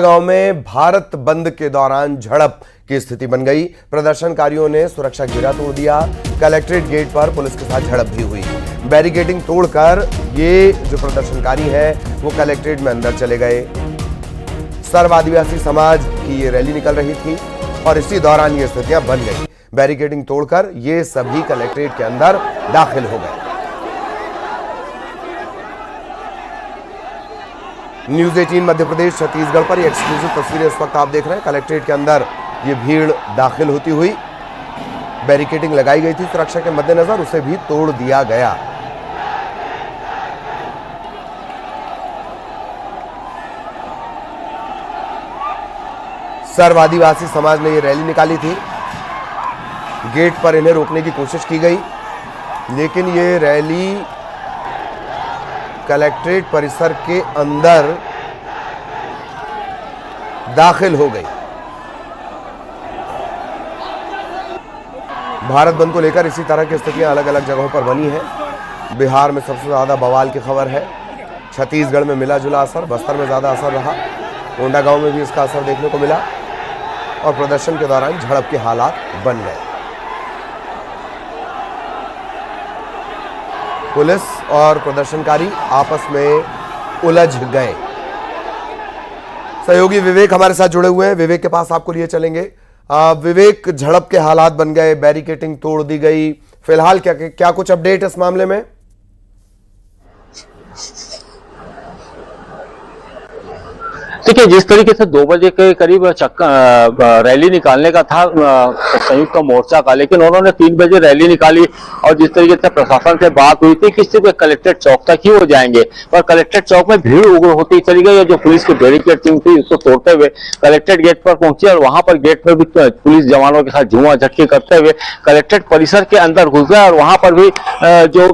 गांव में भारत बंद के दौरान झड़प की स्थिति बन गई। प्रदर्शनकारियों ने सुरक्षा घेरा तोड़ दिया। कलेक्ट्रेट गेट पर पुलिस के साथ झड़प भी हुई। बैरिकेडिंग तोड़कर ये जो प्रदर्शनकारी हैं वो कलेक्ट्रेट में अंदर चले गए। सर्व आदिवासी समाज की ये रैली निकल रही थी और इसी दौरान ये स्थितियां बन गई। बैरिकेडिंग तोड़कर ये सभी कलेक्ट्रेट के अंदर दाखिल हो गए। न्यूज 18 मध्य प्रदेश छत्तीसगढ़ पर ये एक्सक्लूसिव तस्वीरें इस वक्त आप देख रहे हैं। कलेक्ट्रेट के अंदर ये भीड़ दाखिल होती हुई, बैरिकेडिंग लगाई गई थी सुरक्षा के मद्देनजर, उसे भी तोड़ दिया गया। सर्व आदिवासी समाज ने ये रैली निकाली थी। गेट पर इन्हें रोकने की कोशिश की गई, लेकिन ये रैली कलेक्ट्रेट परिसर के अंदर दाखिल हो गई। भारत बंद को लेकर इसी तरह की स्थितियां अलग अलग जगहों पर बनी हैं। बिहार में सबसे ज्यादा बवाल की खबर है। छत्तीसगढ़ में मिला जुला असर, बस्तर में ज्यादा असर रहा। कोंडागांव में भी इसका असर देखने को मिला और प्रदर्शन के दौरान झड़प के हालात बन गए। पुलिस और प्रदर्शनकारी आपस में उलझ गए। सहयोगी विवेक हमारे साथ जुड़े हुए हैं। विवेक के पास आपको लिए चलेंगे। विवेक, झड़प के हालात बन गए, बैरिकेडिंग तोड़ दी गई, फिलहाल क्या कुछ अपडेट इस मामले में? देखिए, जिस तरीके से 2 बजे के करीब रैली निकालने का था संयुक्त मोर्चा का, लेकिन उन्होंने 3 बजे रैली निकाली और जिस तरीके से प्रशासन से बात हुई थी कि सिर्फ कलेक्ट्रेट चौक तक ही हो जाएंगे, पर कलेक्ट्रेट चौक में भीड़ उग्र होती चली गई और जो पुलिस की बैरिकेड थी उसको तोड़ते हुए कलेक्ट्रेट गेट पर पहुंचे और वहां पर गेट पर भी पुलिस जवानों के साथ झूमा झटके करते हुए कलेक्ट्रेट परिसर के अंदर घुस गए और वहां पर भी जो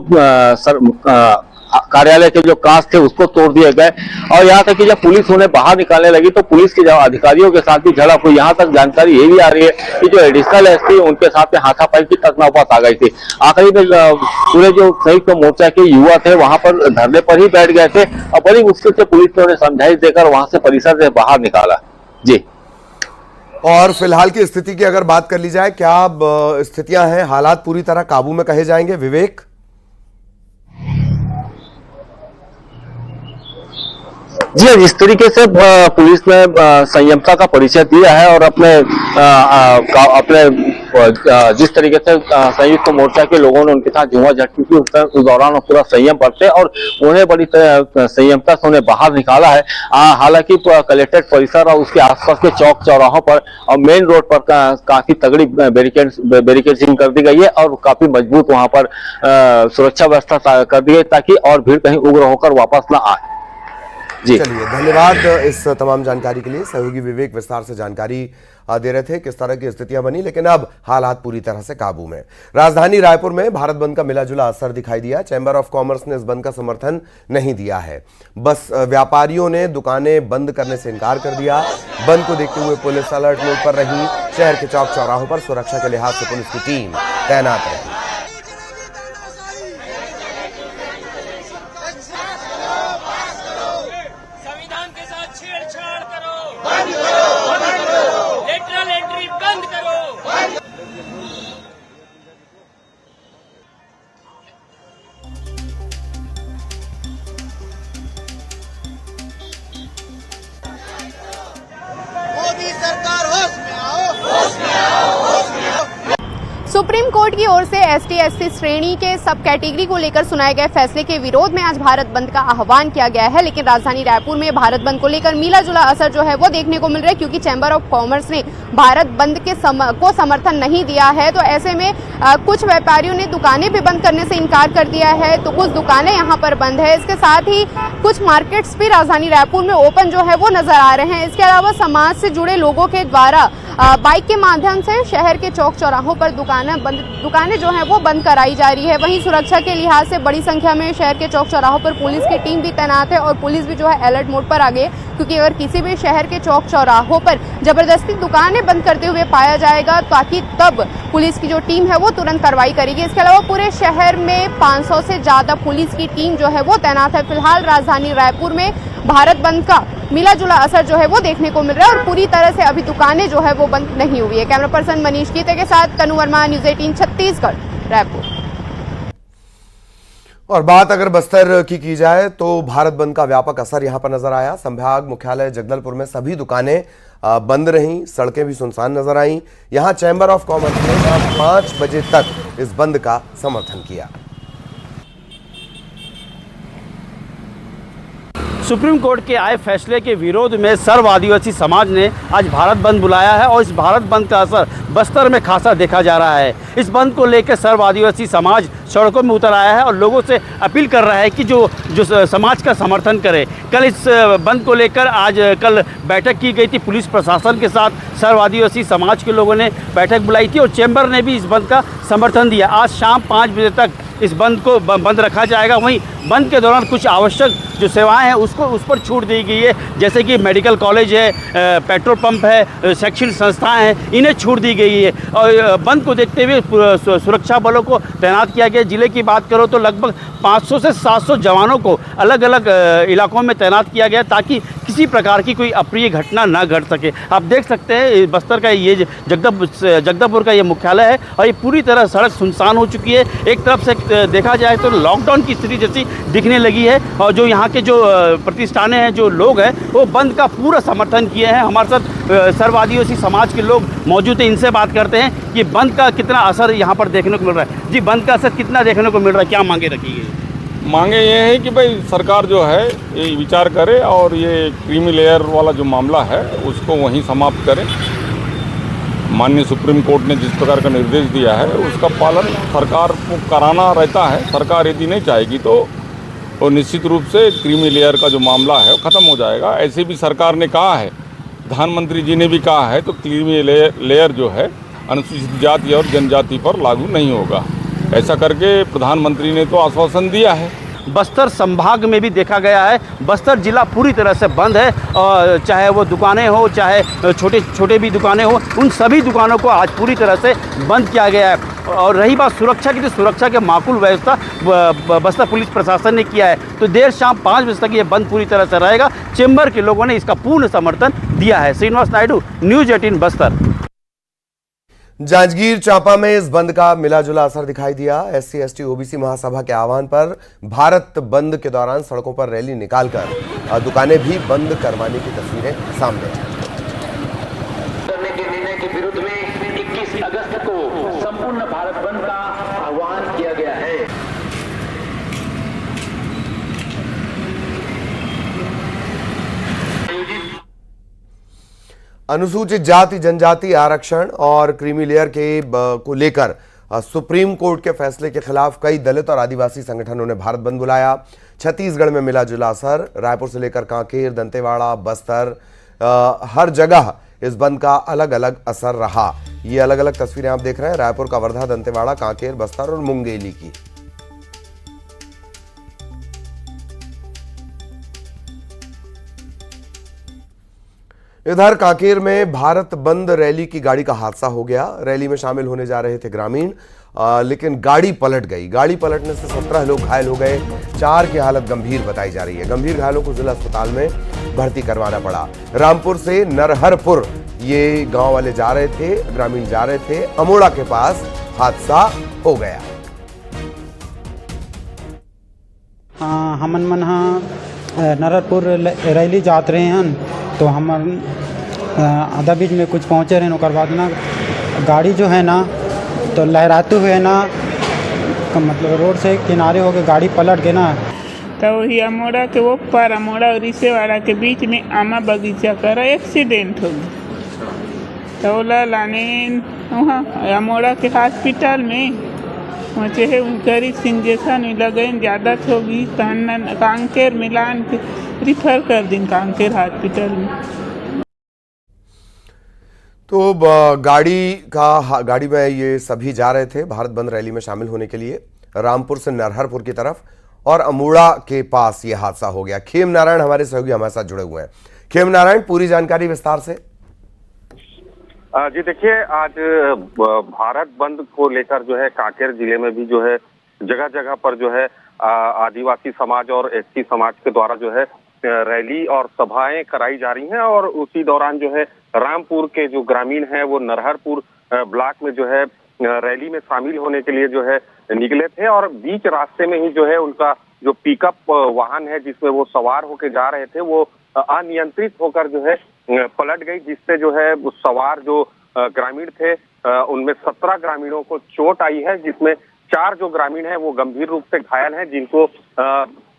कार्यालय के जो कांच थे उसको तोड़ दिए गए और यहाँ तक कि जब पुलिस उन्हें बाहर निकालने लगी तो पुलिस के अधिकारियों के साथ भी झड़प हुई। यहाँ तक जानकारी ये भी आ रही है कि जो एडिशनल एसपी उनके साथ में हाथापाई की तक नौबत आ गई थी। आखिरी में पूरे जो संयुक्त मोर्चा के युवा थे वहां पर धरने पर ही बैठ गए थे और बड़ी मुश्किल से पुलिस ने उन्हें समझाइश देकर वहां से परिसर से बाहर निकाला। जी, और फिलहाल की स्थिति की अगर बात कर ली जाए, क्या स्थितियां हैं? हालात पूरी तरह काबू में कहे जाएंगे विवेक? जी, जिस तरीके से पुलिस ने संयमता का परिचय दिया है और अपने जिस तरीके से संयुक्त मोर्चा के लोगों ने उनके साथ झूमा झटकी की, उस दौरान पूरा संयम बरते और उन्हें बड़ी संयमता से उन्हें बाहर निकाला है। हालांकि कलेक्ट्रेट परिसर और उसके आसपास के चौक चौराहों पर और मेन रोड पर काफी तगड़ी बैरिकेडिंग कर दी गई है और काफी मजबूत वहां पर सुरक्षा व्यवस्था कर दी गई ताकि और भीड़ कहीं उग्र होकर वापस न आए। जी, चलिए, धन्यवाद इस तमाम जानकारी के लिए। सहयोगी विवेक विस्तार से जानकारी दे रहे थे किस तरह की स्थितियां बनी, लेकिन अब हालात पूरी तरह से काबू में। राजधानी रायपुर में भारत बंद का मिला जुला असर दिखाई दिया। चैंबर ऑफ कॉमर्स ने इस बंद का समर्थन नहीं दिया है। बस व्यापारियों ने दुकानें बंद करने से इनकार कर दिया। बंद को देखते हुए पुलिस अलर्ट मोड पर रही। शहर के चौक चौराहों पर सुरक्षा के लिहाज से पुलिस की टीम तैनात रही। सुप्रीम कोर्ट की ओर से ST/SC श्रेणी के सब कैटेगरी को लेकर सुनाए गए फैसले के विरोध में आज भारत बंद का आह्वान किया गया है, लेकिन राजधानी रायपुर में भारत बंद को लेकर मिला जुला असर जो है वो देखने को मिल रहा है, क्योंकि चैंबर ऑफ कॉमर्स ने भारत बंद के को समर्थन नहीं दिया है। तो ऐसे में कुछ व्यापारियों ने दुकानें भी बंद करने से इनकार कर दिया है, तो कुछ दुकानें यहाँ पर बंद है। इसके साथ ही कुछ मार्केट्स भी राजधानी रायपुर में ओपन जो है वो नजर आ रहे हैं। इसके अलावा समाज से जुड़े लोगों के द्वारा बाइक के माध्यम से शहर के चौक चौराहों पर दुकानें जो हैं वो बंद कराई जा रही है। वहीं सुरक्षा के लिहाज से बड़ी संख्या में शहर के चौक चौराहों पर पुलिस की टीम भी तैनात है और पुलिस भी जो है अलर्ट मोड पर आ गई, क्योंकि अगर किसी भी शहर के चौक चौराहों पर जबरदस्ती दुकानें बंद करते हुए पाया जाएगा ताकि तब पुलिस की जो टीम है वो तुरंत कार्रवाई करेगी। इसके अलावा पूरे शहर में 500 से ज्यादा पुलिस की टीम जो है वो तैनात है। फिलहाल राजधानी रायपुर में भारत बंद का मिला जुला असर जो है वो देखने को मिल रहा है और पूरी तरह से अभी दुकानें जो है वो बंद नहीं हुई है। कैमरा पर्सन मनीष गीते के साथ कनु वर्मा, न्यूज़ 18 छत्तीसगढ़, रायपुर। और बात अगर बस्तर की जाए तो भारत बंद का व्यापक असर यहां पर नजर आया। संभाग मुख्यालय जगदलपुर में सभी दुकानें बंद रहीं, सड़कें भी सुनसान नजर आईं। यहां चैंबर ऑफ कॉमर्स ने 5 बजे तक इस बंद का समर्थन किया। सुप्रीम कोर्ट के आए फैसले के विरोध में सर्व आदिवासी समाज ने आज भारत बंद बुलाया है और इस भारत बंद का असर बस्तर में खासा देखा जा रहा है। इस बंद को लेकर सर्व आदिवासी समाज सड़कों में उतर आया है और लोगों से अपील कर रहा है कि जो समाज का समर्थन करे। कल इस बंद को लेकर कल बैठक की गई थी पुलिस प्रशासन के साथ। सर्व आदिवासी समाज के लोगों ने बैठक बुलाई थी और चैम्बर ने भी इस बंद का समर्थन दिया। आज शाम 5 बजे तक इस बंद को बंद रखा जाएगा। वहीं बंद के दौरान कुछ आवश्यक जो सेवाएं हैं उस पर छूट दी गई है, जैसे कि मेडिकल कॉलेज है, पेट्रोल पंप है, शैक्षणिक संस्थाएं हैं, इन्हें छूट दी गई है। और बंद को देखते हुए सुरक्षा बलों को तैनात किया गया। जिले की बात करो तो लगभग 500 से 700 जवानों को अलग अलग इलाकों में तैनात किया गया ताकि किसी प्रकार की कोई अप्रिय घटना ना घट सके। आप देख सकते हैं बस्तर का ये जगदलपुर का ये मुख्यालय है और ये पूरी तरह सड़क सुनसान हो चुकी है। एक तरफ से देखा जाए तो लॉकडाउन की स्थिति जैसी दिखने लगी है और जो यहाँ के जो प्रतिष्ठानें हैं, जो लोग हैं, वो बंद का पूरा समर्थन किए हैं। हमारे साथ सर्व आदिवासी समाज के लोग मौजूद हैं, इनसे बात करते हैं कि बंद का कितना असर यहाँ पर देखने को मिल रहा है। जी, बंद का असर कितना देखने को मिल रहा है, क्या मांगे रखी गई? मांगे ये है कि भाई सरकार जो है ये विचार करे और ये क्रीमी लेयर वाला जो मामला है उसको वहीं समाप्त करे। माननीय सुप्रीम कोर्ट ने जिस प्रकार का निर्देश दिया है उसका पालन सरकार को कराना रहता है। सरकार यदि नहीं चाहेगी तो निश्चित रूप से क्रीमी लेयर का जो मामला है वो ख़त्म हो जाएगा। ऐसे भी सरकार ने कहा है, प्रधानमंत्री जी ने भी कहा है, तो क्रीमी लेयर जो है अनुसूचित जाति और जनजाति पर लागू नहीं होगा। ऐसा करके प्रधानमंत्री ने तो आश्वासन दिया है। बस्तर संभाग में भी देखा गया है, बस्तर जिला पूरी तरह से बंद है और चाहे वो दुकानें हो, चाहे छोटे भी दुकानें हो, उन सभी दुकानों को आज पूरी तरह से बंद किया गया है। और रही बात सुरक्षा की, तो सुरक्षा के माकूल व्यवस्था बस्तर पुलिस प्रशासन ने किया है। तो देर शाम 5 बजे तक ये बंद पूरी तरह से रहेगा। चैम्बर के लोगों ने इसका पूर्ण समर्थन दिया है। श्रीनिवास नायडू, न्यूज़ 18 बस्तर। जांजगीर चांपा में इस बंद का मिलाजुला असर दिखाई दिया। SC ST OBC महासभा के आह्वान पर भारत बंद के दौरान सड़कों पर रैली निकालकर दुकानें भी बंद करवाने की तस्वीरें सामने आई। करने के निर्णय के विरुद्ध में 21 अगस्त को संपूर्ण भारत बंद का आह्वान किया गया है। अनुसूचित जाति जनजाति आरक्षण और क्रीमी लेयर को लेकर सुप्रीम कोर्ट के फैसले के खिलाफ कई दलित और आदिवासी संगठनों ने भारत बंद बुलाया। छत्तीसगढ़ में मिला जुला असर, रायपुर से लेकर कांकेर, दंतेवाड़ा, बस्तर, हर जगह इस बंद का अलग अलग असर रहा। ये अलग अलग तस्वीरें आप देख रहे हैं, रायपुर का वर्धा, दंतेवाड़ा, कांकेर, बस्तर और मुंगेली की। इधर कांकेर में भारत बंद रैली की गाड़ी का हादसा हो गया। रैली में शामिल होने जा रहे थे ग्रामीण, लेकिन गाड़ी पलट गई। गाड़ी पलटने से 17 लोग घायल हो गए। 4 की हालत गंभीर बताई जा रही है। गंभीर घायलों को जिला अस्पताल में भर्ती करवाना पड़ा। रामपुर से नरहरपुर ये गांव वाले जा रहे थे, ग्रामीण जा रहे थे। अमोड़ा के पास हादसा हो गया। हमन मन नरहरपुर रैली जात रहे हैं तो हम आधा बीच में कुछ पहुँचे रहे। ओकर बाद ना गाड़ी जो है ना तो लहराते हुए ना मतलब रोड से किनारे हो गए, गाड़ी पलट गए ना। तो वही अमोड़ा के वो पर अमोड़ा और रिसेवाड़ा के बीच में आमा बगीचा का एक्सीडेंट हो गया। तो ओला लाने वहाँ अमोड़ा के हॉस्पिटल में पहुँचे है। उनकर इंजेक्शन लगे ज़्यादा होगी, कांकेर मिलान के रिफर कर दिन कांकेर हॉस्पिटल में। तो गाड़ी में ये सभी जा रहे थे भारत बंद रैली में शामिल होने के लिए, रामपुर से नरहरपुर की तरफ, और अमोड़ा के पास ये हादसा हो गया। खेम नारायण हमारे सहयोगी हमारे साथ जुड़े हुए हैं। खेम नारायण, पूरी जानकारी विस्तार से। जी देखिए, आज भारत बंद को लेकर जो है कांकेर जिले में भी जो है जगह जगह पर जो है आदिवासी समाज और ST समाज के द्वारा जो है रैली और सभाएं कराई जा रही हैं और उसी दौरान जो है रामपुर के जो ग्रामीण हैं वो नरहरपुर ब्लॉक में जो है रैली में शामिल होने के लिए जो है निकले थे और बीच रास्ते में ही जो है उनका जो पिकअप वाहन है जिसमें वो सवार होकर जा रहे थे वो अनियंत्रित होकर जो है पलट गई, जिससे जो है सवार जो ग्रामीण थे उनमें 17 ग्रामीणों को चोट आई है, जिसमें 4 जो ग्रामीण हैं वो गंभीर रूप से घायल हैं, जिनको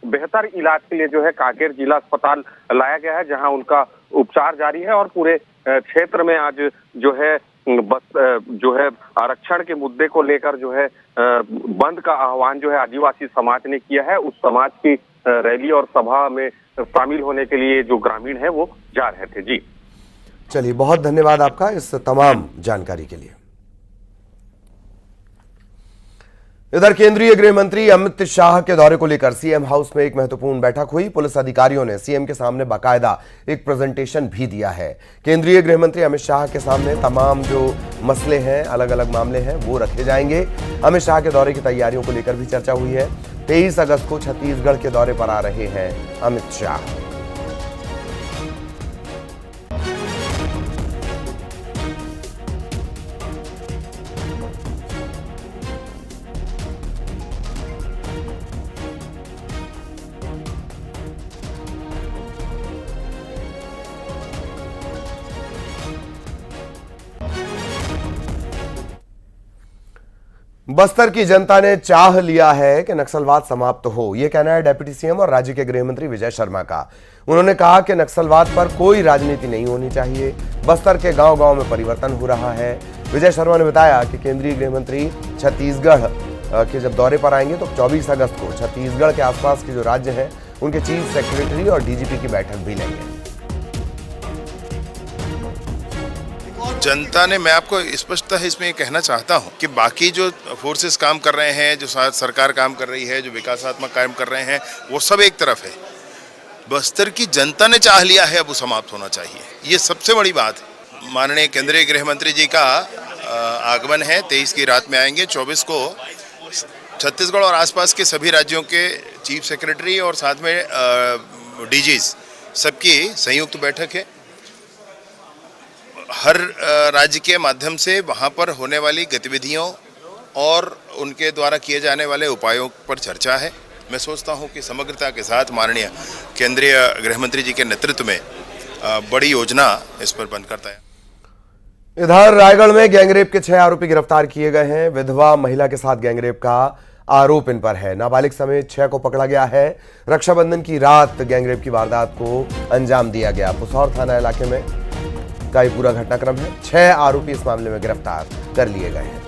बेहतर इलाज के लिए जो है कांकेर जिला अस्पताल लाया गया है, जहां उनका उपचार जारी है। और पूरे क्षेत्र में आज जो है आरक्षण के मुद्दे को लेकर जो है बंद का आह्वान जो है आदिवासी समाज ने किया है। उस समाज की रैली और सभा में शामिल होने के लिए जो ग्रामीण है वो जा रहे थे। जी चलिए, बहुत धन्यवाद आपका इस तमाम जानकारी के लिए। इधर केंद्रीय गृह मंत्री अमित शाह के दौरे को लेकर सीएम हाउस में एक महत्वपूर्ण बैठक हुई। पुलिस अधिकारियों ने सीएम के सामने बाकायदा एक प्रेजेंटेशन भी दिया है। केंद्रीय गृह मंत्री अमित शाह के सामने तमाम जो मसले हैं, अलग अलग मामले हैं, वो रखे जाएंगे। अमित शाह के दौरे की तैयारियों को लेकर भी चर्चा हुई है। 23 अगस्त को छत्तीसगढ़ के दौरे पर आ रहे हैं अमित शाह। बस्तर की जनता ने चाह लिया है कि नक्सलवाद समाप्त हो, यह कहना है डिप्टी सीएम और राज्य के गृह मंत्री विजय शर्मा का। उन्होंने कहा कि नक्सलवाद पर कोई राजनीति नहीं होनी चाहिए। बस्तर के गांव-गांव में परिवर्तन हो रहा है। विजय शर्मा ने बताया कि केंद्रीय गृह मंत्री छत्तीसगढ़ के जब दौरे पर आएंगे तो 24 अगस्त को छत्तीसगढ़ के आसपास के जो राज्य हैं उनके चीफ सेक्रेटरी और डीजीपी की बैठक भी लेंगे। जनता ने, मैं आपको स्पष्टता है इसमें कहना चाहता हूं कि बाकी जो फोर्सेस काम कर रहे हैं, जो सरकार काम कर रही है, जो विकासात्मक काम कर रहे हैं, वो सब एक तरफ है। बस्तर की जनता ने चाह लिया है, अब वो समाप्त होना चाहिए। ये सबसे बड़ी बात है। माननीय केंद्रीय गृह मंत्री जी का आगमन है, 23 की रात में आएंगे। 24 को छत्तीसगढ़ और आसपास के सभी राज्यों के चीफ सेक्रेटरी और साथ में डीजीज सबकी संयुक्त बैठक है। हर राज्य के माध्यम से वहाँ पर होने वाली गतिविधियों और उनके द्वारा किए जाने वाले उपायों पर चर्चा है। मैं सोचता हूँ कि समग्रता के साथ माननीय केंद्रीय गृह मंत्री जी के नेतृत्व में बड़ी योजना इस पर बन करता है। इधर रायगढ़ में गैंगरेप के 6 आरोपी गिरफ्तार किए गए हैं। विधवा महिला के साथ गैंगरेप का आरोप इन पर है। नाबालिग समेत 6 को पकड़ा गया है। रक्षाबंधन की रात गैंगरेप की वारदात को अंजाम दिया गया। पुसौर थाना इलाके में का ये पूरा घटनाक्रम है। 6 आरोपी इस मामले में गिरफ्तार कर लिए गए हैं।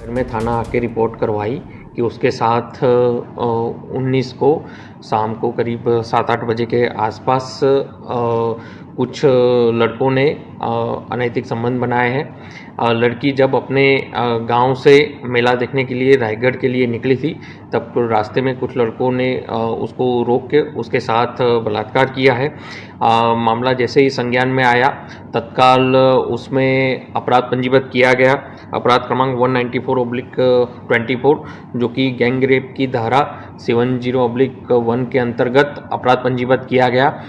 में थाना आके रिपोर्ट करवाई कि उसके साथ 19 को शाम को करीब 7-8 बजे के आसपास कुछ लड़कों ने अनैतिक संबंध बनाए हैं। लड़की जब अपने गांव से मेला देखने के लिए रायगढ़ के लिए निकली थी, तब रास्ते में कुछ लड़कों ने उसको रोक के उसके साथ बलात्कार किया है। मामला जैसे ही संज्ञान में आया, तत्काल उसमें अपराध पंजीबद्ध किया गया। अपराध क्रमांक 194/24 जो कि गैंग रेप की धारा 70/1 के अंतर्गत अपराध पंजीबद्ध किया गया।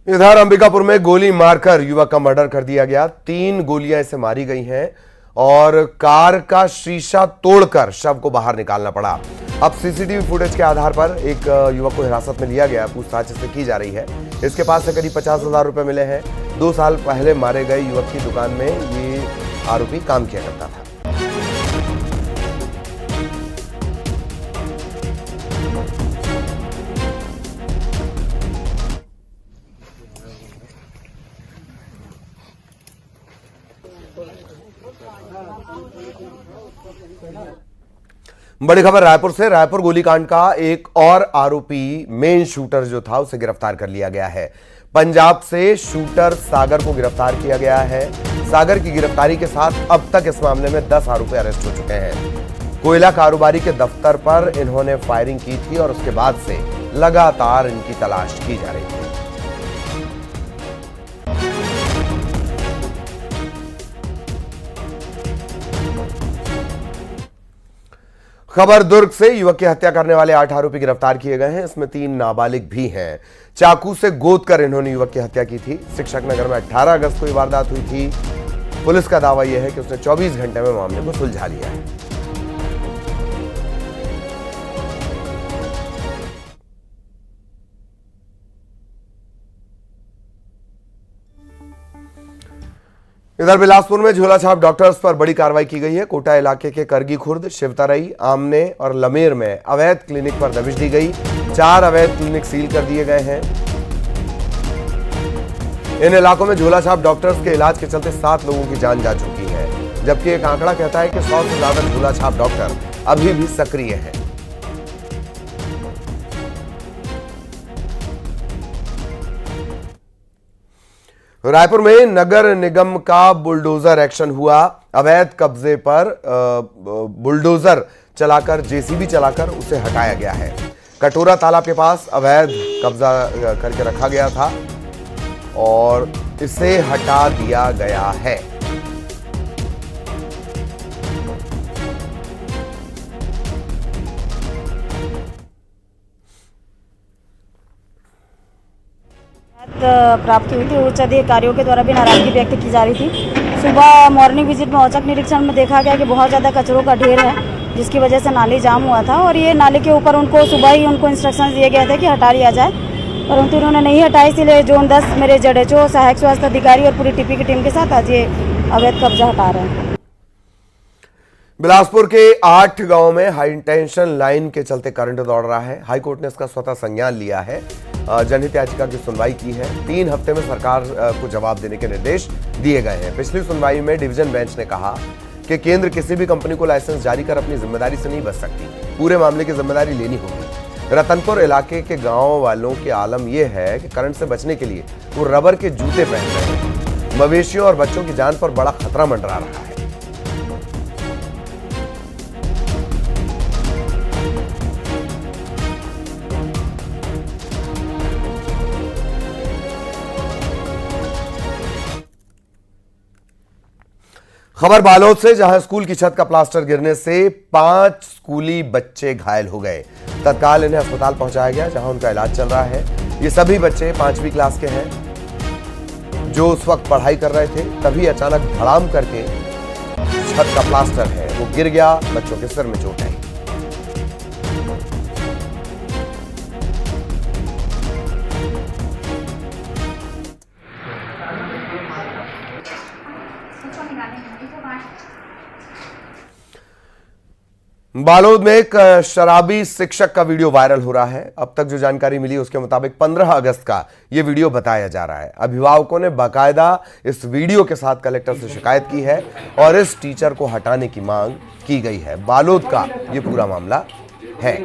इधर अंबिकापुर में गोली मारकर युवक का मर्डर कर दिया गया। 3 गोलियां इसे मारी गई हैं और कार का शीशा तोड़कर शव को बाहर निकालना पड़ा। अब सीसीटीवी फुटेज के आधार पर एक युवक को हिरासत में लिया गया। पूछताछ इससे की जा रही है। इसके पास से करीब 50,000 रुपए मिले हैं। 2 साल पहले मारे गए युवक की दुकान में ये आरोपी काम किया करता था। बड़ी खबर रायपुर से। रायपुर गोलीकांड का एक और आरोपी मेन शूटर जो था उसे गिरफ्तार कर लिया गया है। पंजाब से शूटर सागर को गिरफ्तार किया गया है। सागर की गिरफ्तारी के साथ अब तक इस मामले में 10 आरोपी अरेस्ट हो चुके हैं। कोयला कारोबारी के दफ्तर पर इन्होंने फायरिंग की थी और उसके बाद से लगातार इनकी तलाश की जा रही थी। खबर दुर्ग से युवक की हत्या करने वाले 8 आरोपी गिरफ्तार किए गए हैं। इसमें 3 नाबालिग भी हैं। चाकू से गोद कर इन्होंने युवक की हत्या की थी। शिक्षक नगर में 18 अगस्त को ये वारदात हुई थी। पुलिस का दावा यह है कि उसने 24 घंटे में मामले को सुलझा लिया है। इधर बिलासपुर में झोलाछाप डॉक्टर्स पर बड़ी कार्रवाई की गई है। कोटा इलाके के करगी खुर्द, शिवतरई, आमने और लमेर में अवैध क्लिनिक पर दबिश दी गई। 4 अवैध क्लिनिक सील कर दिए गए हैं। इन इलाकों में झोलाछाप डॉक्टर्स के इलाज के चलते 7 लोगों की जान जा चुकी है, जबकि एक आंकड़ा कहता है कि 100 से ज्यादा झोलाछाप डॉक्टर अभी भी सक्रिय हैं। रायपुर में नगर निगम का बुलडोजर एक्शन हुआ। अवैध कब्जे पर बुलडोजर चलाकर, जेसीबी चलाकर उसे हटाया गया है। कटोरा तालाब के पास अवैध कब्जा करके रखा गया था और इसे हटा दिया गया है। प्राप्त हुई थी। उच्च अधिकारियों के द्वारा भी नाराजगी व्यक्त की जा रही थी। सुबह मॉर्निंग विजिट में औचक निरीक्षण में देखा गया कि बहुत ज़्यादा कचरों का ढेर है, जिसकी वजह से नाली जाम हुआ था और ये नाले के ऊपर उनको सुबह ही इंस्ट्रक्शन दिए गए थे कि हटा लिया जाए, परंतु उन्होंने नहीं हटाई। इसलिए जोन 10 मेरे जडेचो, सहायक स्वास्थ्य अधिकारी और पूरी टीपी की टीम के साथ आज ये अवैध कब्जा हटा रहे हैं। बिलासपुर के 8 गांव में हाई टेंशन लाइन के चलते करंट दौड़ रहा है। हाईकोर्ट ने इसका स्वतः संज्ञान लिया है। जनहित याचिका की सुनवाई की है। 3 हफ्ते में सरकार को जवाब देने के निर्देश दिए गए हैं। पिछली सुनवाई में डिवीजन बेंच ने कहा कि केंद्र किसी भी कंपनी को लाइसेंस जारी कर अपनी जिम्मेदारी से नहीं बच सकती, पूरे मामले की जिम्मेदारी लेनी होगी। रतनपुर इलाके के गांव वालों के आलम यह है कि करंट से बचने के लिए वो रबर के जूते पहन रहे हैं। मवेशियों और बच्चों की जान पर बड़ा खतरा मंडरा रहा है। खबर बालोद से, जहां स्कूल की छत का प्लास्टर गिरने से 5 स्कूली बच्चे घायल हो गए। तत्काल इन्हें अस्पताल पहुंचाया गया, जहां उनका इलाज चल रहा है। ये सभी बच्चे 5वीं क्लास के हैं, जो उस वक्त पढ़ाई कर रहे थे। तभी अचानक धड़ाम करके छत का प्लास्टर है वो गिर गया। बच्चों के सिर में चोट आई। बालोद में एक शराबी शिक्षक का वीडियो वायरल हो रहा है। अब तक जो जानकारी मिली उसके मुताबिक 15 अगस्त का यह वीडियो बताया जा रहा है। अभिभावकों ने बाकायदा इस वीडियो के साथ कलेक्टर से शिकायत की है और इस टीचर को हटाने की मांग की गई है। बालोद का यह पूरा मामला है।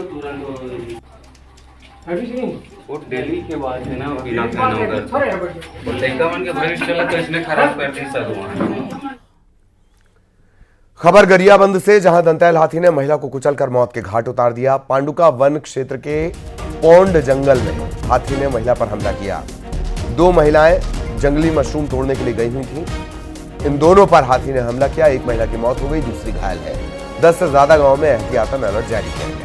दिल्ली के बाद है ना भविष्य तो इसने खराब कर दी सर। खबर गरियाबंद से, जहां दंतैल हाथी ने महिला को कुचलकर मौत के घाट उतार दिया। पांडुका वन क्षेत्र के पौंड जंगल में हाथी ने महिला पर हमला किया। 2 महिलाएं जंगली मशरूम तोड़ने के लिए गई हुई थीं। इन दोनों पर हाथी ने हमला किया। एक महिला की मौत हो गई, दूसरी घायल है। 10 से ज्यादा गांवों में एहतियातन अलर्ट जारी किया गया है।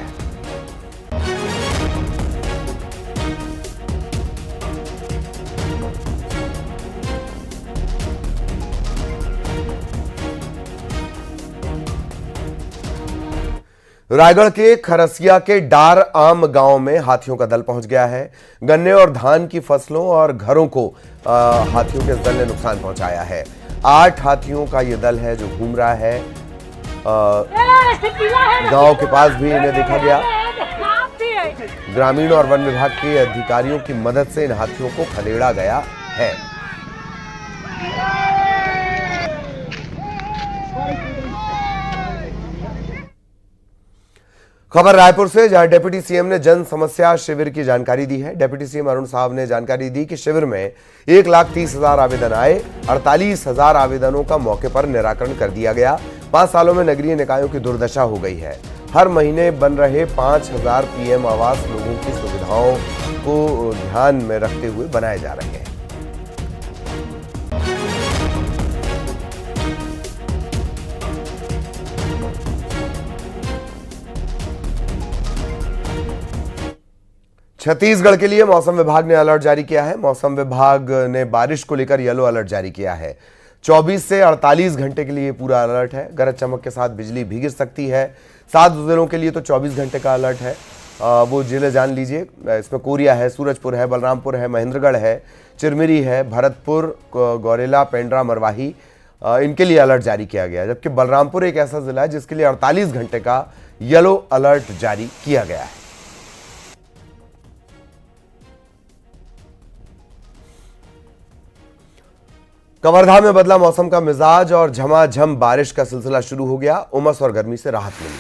रायगढ़ के खरसिया के डार आम गांव में हाथियों का दल पहुंच गया है। गन्ने और धान की फसलों और घरों को हाथियों के इस दल ने नुकसान पहुंचाया है। 8 हाथियों का यह दल है जो घूम रहा है। गांव के पास भी इन्हें देखा गया। ग्रामीण और वन विभाग के अधिकारियों की मदद से इन हाथियों को खदेड़ा गया है। खबर रायपुर से, जहां डिप्टी सीएम ने जन समस्या शिविर की जानकारी दी है। डिप्टी सीएम अरुण साहब ने जानकारी दी कि शिविर में 1,30,000 आवेदन आए। 48,000 आवेदनों का मौके पर निराकरण कर दिया गया। 5 सालों में नगरीय निकायों की दुर्दशा हो गई है। हर महीने बन रहे 5,000 पीएम आवास लोगों की सुविधाओं को ध्यान में रखते हुए बनाए जा रहे हैं। छत्तीसगढ़ के लिए मौसम विभाग ने अलर्ट जारी किया है। मौसम विभाग ने बारिश को लेकर येलो अलर्ट जारी किया है। 24 से 48 घंटे के लिए पूरा अलर्ट है। गरज चमक के साथ बिजली भी गिर सकती है। 7 जिलों के लिए तो 24 घंटे का अलर्ट है। वो जिले जान लीजिए। इसमें कोरिया है, सूरजपुर है, बलरामपुर है, महेंद्रगढ़ है, चिरमिरी है, भरतपुर, गौरेला, पेंड्रा, मरवाही, इनके लिए अलर्ट जारी किया गया है। जबकि बलरामपुर एक ऐसा जिला है जिसके लिए 48 घंटे का येलो अलर्ट जारी किया गया है। कवर्धा में बदला मौसम का मिजाज और झमाझम बारिश का सिलसिला शुरू हो गया। उमस और गर्मी से राहत मिली।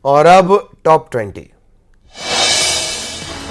और अब टॉप 20।